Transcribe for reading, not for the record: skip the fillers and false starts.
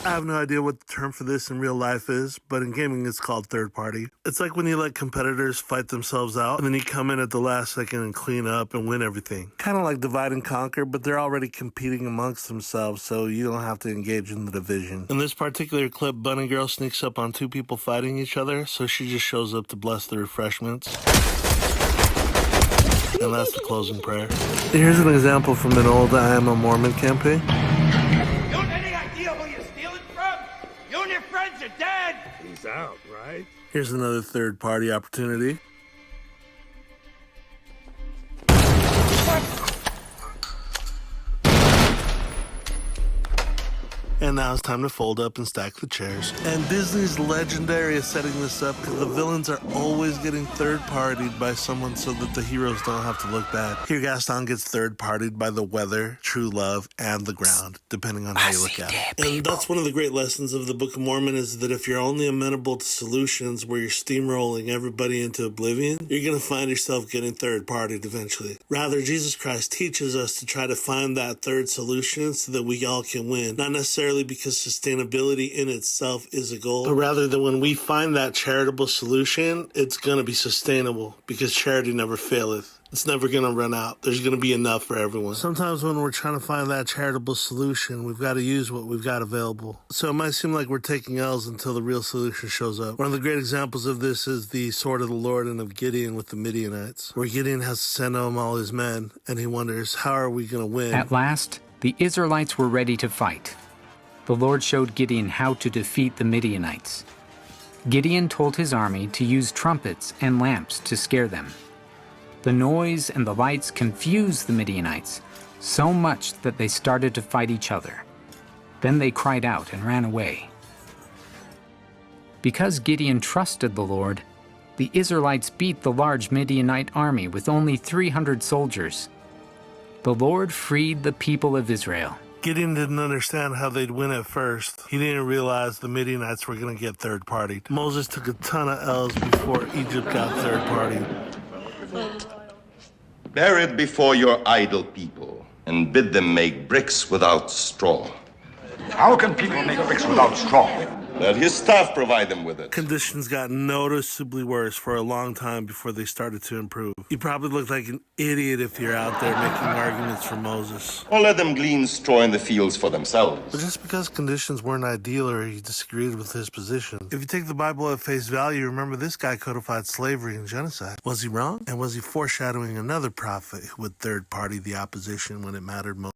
I have no idea what the term for this in real life is, but in gaming it's called third party. It's like when you let competitors fight themselves out, and then you come in at the last second and clean up and win everything. Kind of like divide and conquer, but they're already competing amongst themselves, so you don't have to engage in the division. In this particular clip, Bunny Girl sneaks up on two people fighting each other, so she just shows up to bless the refreshments. And that's the closing prayer. Here's an example from an old I Am a Mormon campaign. You have any idea who you're stealing from? You and your friends are dead! He's out, right? Here's another third-party opportunity. And now it's time to fold up and stack the chairs. And Disney's legendary is setting this up because the villains are always getting third-partied by someone so that the heroes don't have to look bad. Here Gaston gets third-partied by the weather, true love, and the ground, depending on how you look at it. And that's one of the great lessons of the Book of Mormon is that if you're only amenable to solutions where you're steamrolling everybody into oblivion, you're going to find yourself getting third-partied eventually. Rather, Jesus Christ teaches us to try to find that third solution so that we all can win. Not necessarily because sustainability in itself is a goal, but rather that when we find that charitable solution, it's going to be sustainable because charity never faileth. It's never going to run out. There's going to be enough for everyone. Sometimes when we're trying to find that charitable solution, we've got to use what we've got available. So it might seem like we're taking L's until the real solution shows up. One of the great examples of this is the sword of the Lord and of Gideon with the Midianites, where Gideon has to send home all his men, and he wonders, how are we going to win? At last, the Israelites were ready to fight. The Lord showed Gideon how to defeat the Midianites. Gideon told his army to use trumpets and lamps to scare them. The noise and the lights confused the Midianites so much that they started to fight each other. Then they cried out and ran away. Because Gideon trusted the Lord, the Israelites beat the large Midianite army with only 300 soldiers. The Lord freed the people of Israel. Gideon didn't understand how they'd win at first. He didn't realize the Midianites were going to get third-partied. Moses took a ton of L's before Egypt got third-partied. Bear it before your idle people, and bid them make bricks without straw. How can people make bricks without straw? Let his staff provide them with it. Conditions got noticeably worse for a long time before they started to improve. You probably look like an idiot if you're out there making arguments for Moses. Or let them glean straw in the fields for themselves. But just because conditions weren't ideal or he disagreed with his position, if you take the Bible at face value, remember this guy codified slavery and genocide. Was he wrong? And was he foreshadowing another prophet who would third-party the opposition when it mattered most?